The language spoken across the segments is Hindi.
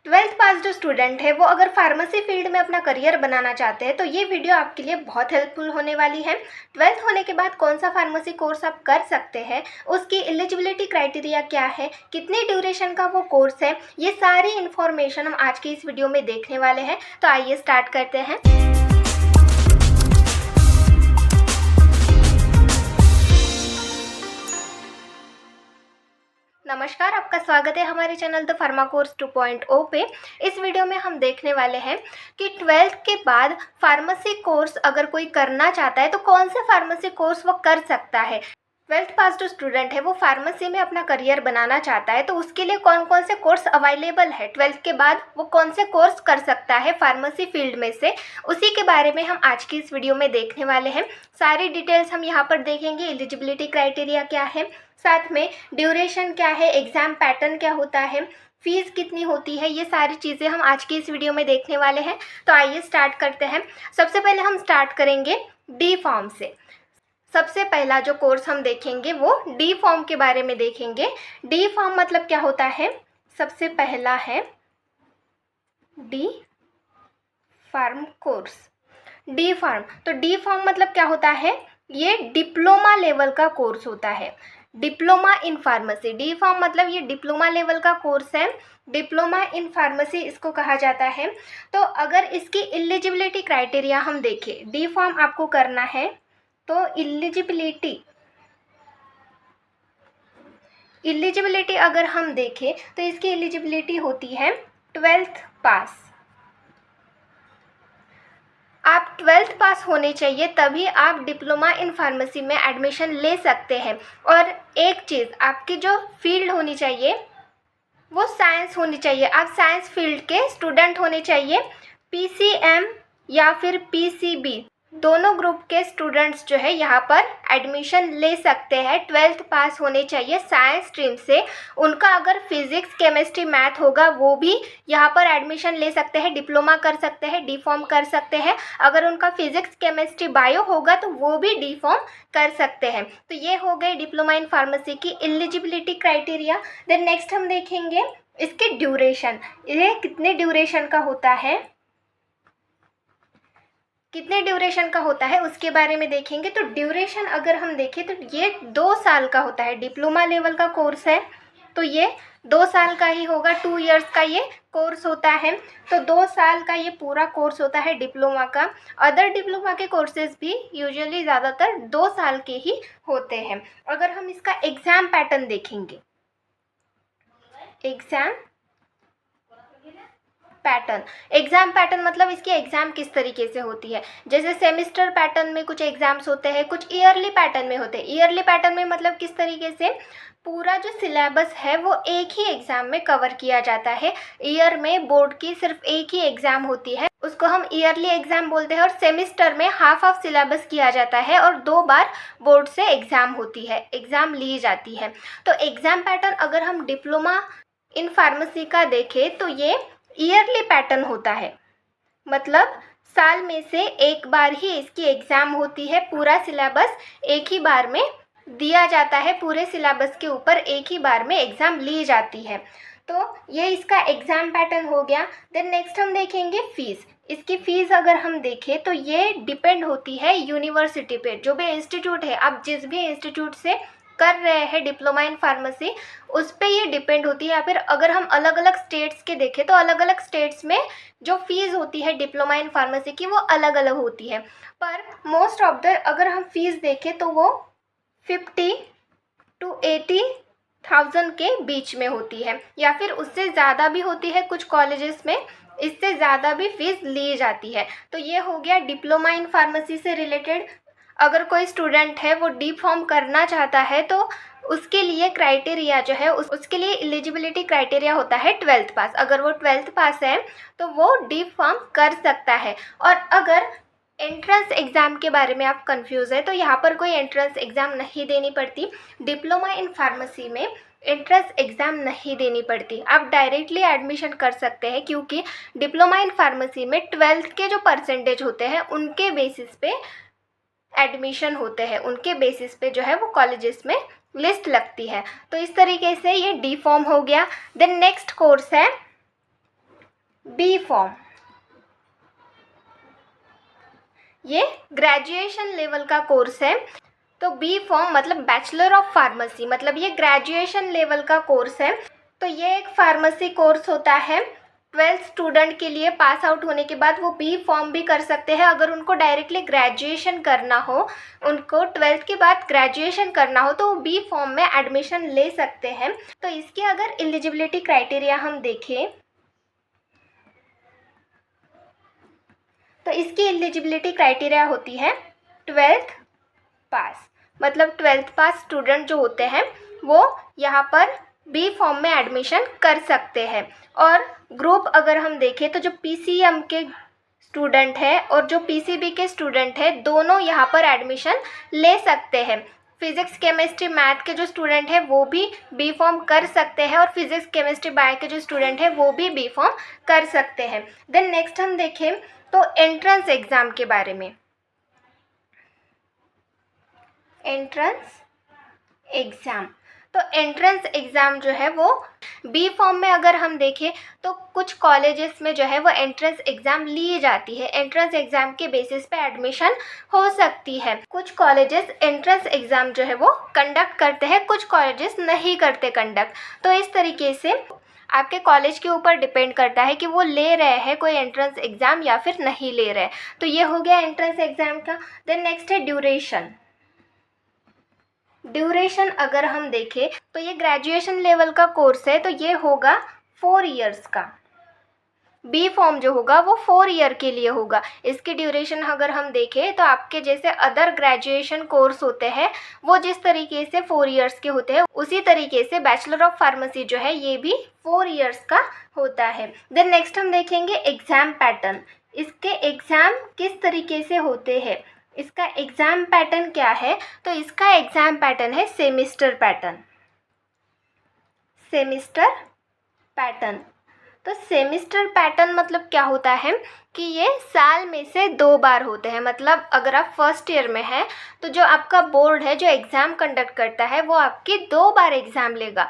ट्वेल्थ पास जो स्टूडेंट है वो अगर फार्मेसी फील्ड में अपना करियर बनाना चाहते हैं तो ये वीडियो आपके लिए बहुत हेल्पफुल होने वाली है। ट्वेल्थ होने के बाद कौन सा फार्मेसी कोर्स आप कर सकते हैं, उसकी एलिजिबिलिटी क्राइटेरिया क्या है, कितने ड्यूरेशन का वो कोर्स है, ये सारी इन्फॉर्मेशन हम आज की इस वीडियो में देखने वाले हैं। तो आइए स्टार्ट करते हैं। नमस्कार, आपका स्वागत है हमारे चैनल द फार्मा कोर्स 2.0 पे। इस वीडियो में हम देखने वाले हैं कि ट्वेल्थ के बाद फार्मेसी कोर्स अगर कोई करना चाहता है तो कौन से फार्मेसी कोर्स वो कर सकता है। ट्वेल्थ पास जो स्टूडेंट है वो फार्मेसी में अपना करियर बनाना चाहता है तो उसके लिए कौन कौन से कोर्स अवेलेबल है, ट्वेल्थ के बाद वो कौन से कोर्स कर सकता है फार्मेसी फील्ड में से, उसी के बारे में हम आज की इस वीडियो में देखने वाले हैं। सारी डिटेल्स हम यहाँ पर देखेंगे। एलिजिबिलिटी क्राइटेरिया क्या है, साथ में ड्यूरेशन क्या है, एग्ज़ाम पैटर्न क्या होता है, फीस कितनी होती है, ये सारी चीज़ें हम आज की इस वीडियो में देखने वाले हैं। तो आइए स्टार्ट करते हैं। सबसे पहले हम स्टार्ट करेंगे डी फॉर्म से। सबसे पहला जो कोर्स हम देखेंगे वो डी फॉर्म के बारे में देखेंगे। डी फॉर्म मतलब क्या होता है, सबसे पहला है D pharm course. D pharm, तो डी फॉर्म मतलब क्या होता है, ये डिप्लोमा लेवल का कोर्स होता है, diploma in pharmacy. D pharm मतलब ये डिप्लोमा लेवल का कोर्स है, डिप्लोमा इन फार्मेसी इसको कहा जाता है। तो अगर इसकी एलिजिबिलिटी क्राइटेरिया हम देखें, डी फॉर्म आपको करना है तो एलिजिबिलिटी अगर हम देखें तो इसकी एलिजिबिलिटी होती है ट्वेल्थ पास। आप ट्वेल्थ पास होने चाहिए तभी आप डिप्लोमा इन फार्मेसी में एडमिशन ले सकते हैं। और एक चीज़, आपकी जो फील्ड होनी चाहिए वो साइंस होनी चाहिए। आप साइंस फील्ड के स्टूडेंट होने चाहिए। पीसीएम या फिर पीसीबी दोनों ग्रुप के स्टूडेंट्स जो है यहाँ पर एडमिशन ले सकते हैं। ट्वेल्थ पास होने चाहिए साइंस स्ट्रीम से। उनका अगर फिजिक्स केमिस्ट्री मैथ होगा वो भी यहाँ पर एडमिशन ले सकते हैं, डिप्लोमा कर सकते हैं, डी फॉर्म कर सकते हैं। अगर उनका फिजिक्स केमिस्ट्री बायो होगा तो वो भी डी फॉर्म कर सकते हैं। तो ये हो गई डिप्लोमा इन फार्मेसी की एलिजिबिलिटी क्राइटेरिया। देन नेक्स्ट हम देखेंगे इसके ड्यूरेशन। ये कितने ड्यूरेशन का होता है, कितने ड्यूरेशन का होता है उसके बारे में देखेंगे। तो ड्यूरेशन अगर हम देखें तो ये 2 साल का होता है। डिप्लोमा लेवल का कोर्स है तो ये 2 साल का ही होगा, 2 इयर्स का ये कोर्स होता है। तो 2 साल का ये पूरा कोर्स होता है डिप्लोमा का। अदर डिप्लोमा के कोर्सेज भी यूजुअली ज़्यादातर 2 साल के ही होते हैं। अगर हम इसका एग्ज़ाम पैटर्न देखेंगे, एग्ज़ाम पैटर्न मतलब इसकी एग्ज़ाम किस तरीके से होती है। जैसे सेमिस्टर पैटर्न में कुछ एग्ज़ाम्स होते हैं, कुछ ईयरली पैटर्न में होते हैं। ईयरली पैटर्न में मतलब किस तरीके से, पूरा जो सिलेबस है वो एक ही एग्ज़ाम में कवर किया जाता है। ईयर में बोर्ड की सिर्फ एक ही एग्ज़ाम होती है, उसको हम ईयरली एग्ज़ाम बोलते हैं। और सेमिस्टर में हाफ ऑफ सिलेबस किया जाता है और 2 बार बोर्ड से एग्ज़ाम होती है, एग्ज़ाम ली जाती है। तो एग्ज़ाम पैटर्न अगर हम डिप्लोमा इन फार्मेसी का देखें तो ये ईयरली पैटर्न होता है, मतलब साल में से एक बार ही इसकी एग्ज़ाम होती है। पूरा सिलेबस एक ही बार में दिया जाता है, पूरे सिलेबस के ऊपर एक ही बार में एग्ज़ाम ली जाती है। तो ये इसका एग्ज़ाम पैटर्न हो गया। देन नेक्स्ट हम देखेंगे फ़ीस। इसकी फ़ीस अगर हम देखें तो ये डिपेंड होती है यूनिवर्सिटी पे। जो भी इंस्टीट्यूट है, आप जिस भी इंस्टीट्यूट से कर रहे हैं डिप्लोमा इन फार्मेसी, उस पे ये डिपेंड होती है। या फिर अगर हम अलग अलग स्टेट्स के देखें तो अलग अलग स्टेट्स में जो फीस होती है डिप्लोमा इन फार्मेसी की वो अलग अलग होती है। पर मोस्ट ऑफ द अगर हम फीस देखें तो वो 50 to 80,000 के बीच में होती है, या फिर उससे ज़्यादा भी होती है। कुछ कॉलेजेस में इससे ज़्यादा भी फीस ली जाती है। तो ये हो गया डिप्लोमा इन फार्मेसी से रिलेटेड। अगर कोई स्टूडेंट है वो डी फॉर्म करना चाहता है तो उसके लिए क्राइटेरिया जो है उसके लिए एलिजिबिलिटी क्राइटेरिया होता है ट्वेल्थ पास। अगर वो ट्वेल्थ पास है तो वो डी फॉर्म कर सकता है। और अगर एंट्रेंस एग्ज़ाम के बारे में आप कंफ्यूज है तो यहाँ पर कोई एंट्रेंस एग्ज़ाम नहीं देनी पड़ती। डिप्लोमा इन फार्मेसी में एंट्रेंस एग्ज़ाम नहीं देनी पड़ती, आप डायरेक्टली एडमिशन कर सकते हैं। क्योंकि डिप्लोमा इन फार्मेसी में ट्वेल्थ के जो परसेंटेज होते हैं उनके बेसिस पे एडमिशन होते हैं, उनके बेसिस पे जो है वो कॉलेजेस में लिस्ट लगती है। तो इस तरीके से ये डी फॉर्म हो गया। देन नेक्स्ट कोर्स है बी फॉर्म, ये ग्रेजुएशन लेवल का कोर्स है। तो बी फॉर्म मतलब बैचलर ऑफ फार्मेसी, मतलब ये ग्रेजुएशन लेवल का कोर्स है। तो ये एक फार्मेसी कोर्स होता है। 12th स्टूडेंट के लिए पास आउट होने के बाद वो बी फॉर्म भी कर सकते हैं। अगर उनको डायरेक्टली ग्रेजुएशन करना हो, उनको 12th के बाद ग्रेजुएशन करना हो, तो वो बी फॉर्म में एडमिशन ले सकते हैं। तो इसकी अगर एलिजिबिलिटी क्राइटेरिया हम देखें, तो इसकी एलिजिबिलिटी क्राइटेरिया होती है 12th पास, मतलब 12th पास स्टूडेंट जो होते हैं वो यहाँ पर बी फॉर्म में एडमिशन कर सकते हैं। और ग्रुप अगर हम देखें तो जो पीसीएम के स्टूडेंट है और जो पीसीबी के स्टूडेंट है, दोनों यहाँ पर एडमिशन ले सकते हैं। फिजिक्स केमिस्ट्री मैथ के जो स्टूडेंट है वो भी बी फॉर्म कर सकते हैं, और फिजिक्स केमिस्ट्री बायो के जो स्टूडेंट है वो भी बी फॉर्म कर सकते हैं। देन नेक्स्ट हम देखें तो एंट्रेंस एग्ज़ाम के बारे में। एंट्रेंस एग्ज़ाम, तो एंट्रेंस एग्ज़ाम जो है वो बी फॉर्म में अगर हम देखें तो कुछ कॉलेजेस में जो है वो एंट्रेंस एग्ज़ाम ली जाती है। एंट्रेंस एग्ज़ाम के बेसिस पे एडमिशन हो सकती है। कुछ कॉलेजेस एंट्रेंस एग्ज़ाम जो है वो कंडक्ट करते हैं, कुछ कॉलेजेस नहीं करते कंडक्ट। तो इस तरीके से आपके कॉलेज के ऊपर डिपेंड करता है कि वो ले रहे हैं कोई एंट्रेंस एग्ज़ाम या फिर नहीं ले रहे। तो ये हो गया एंट्रेंस एग्ज़ाम का। देन नेक्स्ट है ड्यूरेशन। ड्यूरेशन अगर हम देखें तो ये ग्रेजुएशन लेवल का कोर्स है, तो ये होगा 4 इयर्स का। बी फॉर्म जो होगा वो 4 ईयर के लिए होगा। इसकी ड्यूरेशन अगर हम देखें तो आपके जैसे अदर ग्रेजुएशन कोर्स होते हैं वो जिस तरीके से 4 इयर्स के होते हैं, उसी तरीके से बैचलर ऑफ फार्मेसी जो है ये भी 4 इयर्स का होता है। देन नेक्स्ट हम देखेंगे एग्ज़ाम पैटर्न। इसके एग्ज़ाम किस तरीके से होते हैं, इसका एग्ज़ाम पैटर्न क्या है। तो इसका एग्ज़ाम पैटर्न है सेमिस्टर पैटर्न। सेमिस्टर पैटर्न, तो सेमिस्टर पैटर्न मतलब क्या होता है कि ये साल में से 2 बार होते हैं। मतलब अगर आप फर्स्ट ईयर में हैं तो जो आपका बोर्ड है जो एग्ज़ाम कंडक्ट करता है वो आपकी 2 बार एग्ज़ाम लेगा।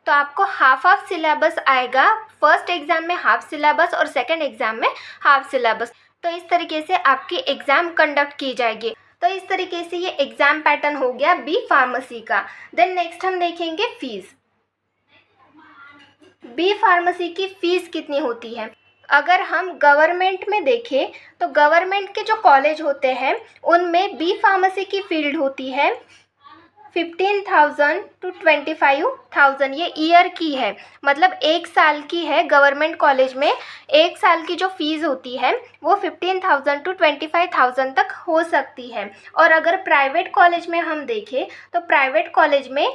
तो आपको हाफ सिलेबस आएगा, फर्स्ट एग्ज़ाम में हाफ सिलेबस और सेकंड एग्ज़ाम में हाफ सिलेबस। तो इस तरीके से आपकी एग्ज़ाम कंडक्ट की जाएगी। तो इस तरीके से ये एग्ज़ाम पैटर्न हो गया बी फार्मेसी का। देन नेक्स्ट हम देखेंगे फ़ीस। बी फार्मेसी की फ़ीस कितनी होती है। अगर हम गवर्नमेंट में देखें तो गवर्नमेंट के जो कॉलेज होते हैं उनमें बी फार्मेसी की फील्ड होती है 15,000 to 25,000, ये ईयर की है, मतलब 1 साल की है। गवर्नमेंट कॉलेज में 1 साल की जो फ़ीस होती है वो 15,000 to 25,000 तक हो सकती है। और अगर प्राइवेट कॉलेज में हम देखें तो प्राइवेट कॉलेज में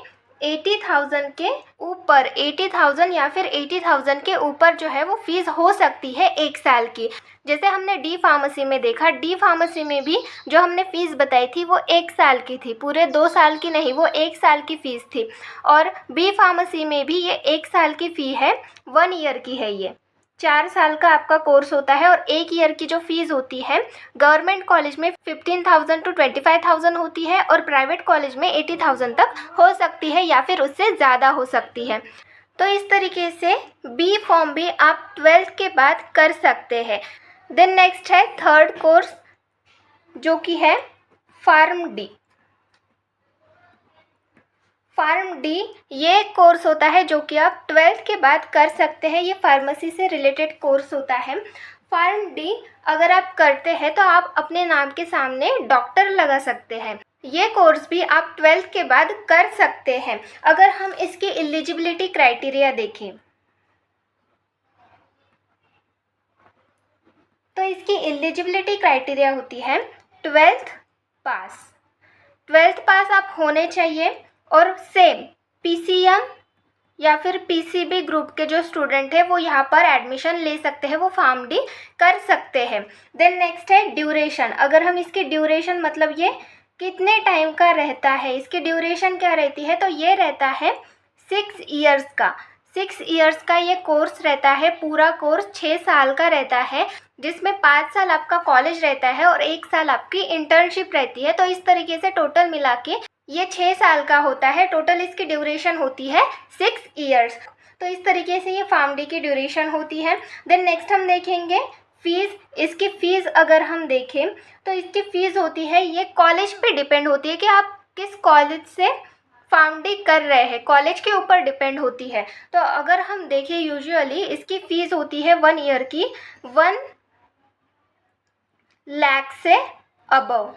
80,000 के ऊपर, 80,000 या फिर 80,000 के ऊपर जो है वो फ़ीस हो सकती है 1 साल की। जैसे हमने डी फार्मेसी में देखा, डी फार्मेसी में भी जो हमने फ़ीस बताई थी वो 1 साल की थी, पूरे 2 साल की नहीं, वो 1 साल की फ़ीस थी। और बी फार्मेसी में भी ये 1 साल की फ़ी है, 1 ईयर की है। ये 4 साल का आपका कोर्स होता है और 1 ईयर की जो फ़ीस होती है गवर्नमेंट कॉलेज में 15,000 to 25,000 होती है, और प्राइवेट कॉलेज में 80,000 तक हो सकती है या फिर उससे ज़्यादा हो सकती है। तो इस तरीके से बी फॉर्म भी आप 12th के बाद कर सकते हैं। देन नेक्स्ट है थर्ड कोर्स जो कि है फार्म डी। फार्म डी ये कोर्स होता है जो कि आप 12th के बाद कर सकते हैं। ये फार्मेसी से रिलेटेड कोर्स होता है। फार्म डी अगर आप करते हैं तो आप अपने नाम के सामने डॉक्टर लगा सकते हैं। ये कोर्स भी आप 12th के बाद कर सकते हैं। अगर हम इसकी एलिजिबिलिटी क्राइटेरिया देखें तो इसकी एलिजिबिलिटी क्राइटेरिया होती है 12th पास। 12th पास आप होने चाहिए, और सेम पीसीएम या फिर पीसीबी ग्रुप के जो स्टूडेंट है वो यहाँ पर एडमिशन ले सकते हैं, वो फार्म डी कर सकते हैं। देन नेक्स्ट है ड्यूरेशन। अगर हम इसकी ड्यूरेशन मतलब ये कितने टाइम का रहता है, इसकी ड्यूरेशन क्या रहती है, तो ये रहता है 6 इयर्स का। 6 इयर्स का ये कोर्स रहता है। पूरा कोर्स 6 साल का रहता है, जिसमें 5 साल आपका कॉलेज रहता है और 1 साल आपकी इंटर्नशिप रहती है। तो इस तरीके से टोटल मिला के ये 6 साल का होता है। टोटल इसकी ड्यूरेशन होती है 6 इयर्स। तो इस तरीके से ये फार्म डी की ड्यूरेशन होती है। देन नेक्स्ट हम देखेंगे फ़ीस। इसकी फ़ीस अगर हम देखें तो इसकी फ़ीस होती है, ये कॉलेज पे डिपेंड होती है कि आप किस कॉलेज से फार्म डी कर रहे हैं, कॉलेज के ऊपर डिपेंड होती है। तो अगर हम देखें यूजुअली इसकी फ़ीस होती है 1 ईयर की 1 लाख से अबव,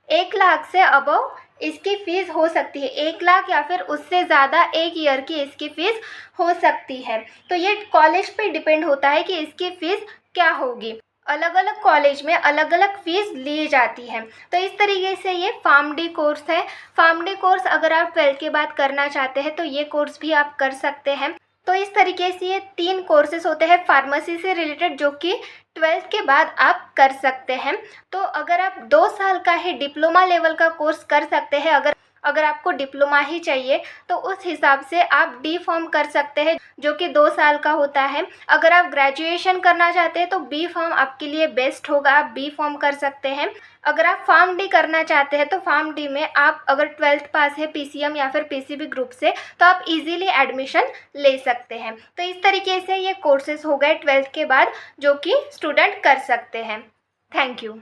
1 लाख से अबव इसकी फ़ीस हो सकती है। 1 लाख या फिर उससे ज़्यादा 1 ईयर की इसकी फ़ीस हो सकती है। तो ये कॉलेज पे डिपेंड होता है कि इसकी फ़ीस क्या होगी। अलग अलग कॉलेज में अलग अलग फ़ीस ली जाती है। तो इस तरीके से ये फार्म डी कोर्स है। फार्म डी कोर्स अगर आप 12th के बाद करना चाहते हैं तो ये कोर्स भी आप कर सकते हैं। तो इस तरीके से ये 3 कोर्सेज़ होते हैं फार्मेसी से रिलेटेड, जो कि 12th के बाद आप कर सकते हैं। तो अगर आप 2 साल का ही डिप्लोमा लेवल का कोर्स कर सकते हैं, अगर आपको डिप्लोमा ही चाहिए तो उस हिसाब से आप डी फॉर्म कर सकते हैं, जो कि 2 साल का होता है। अगर आप ग्रेजुएशन करना चाहते हैं तो बी फॉर्म आपके लिए बेस्ट होगा, आप बी फॉर्म कर सकते हैं। अगर आप फार्म डी करना चाहते हैं तो फार्म डी में आप अगर 12th पास है पीसीएम या फिर पीसीबी ग्रुप से तो आप इजीली एडमिशन ले सकते हैं। तो इस तरीके से ये कोर्सेज हो गए 12th के बाद जो कि स्टूडेंट कर सकते हैं। Thank you.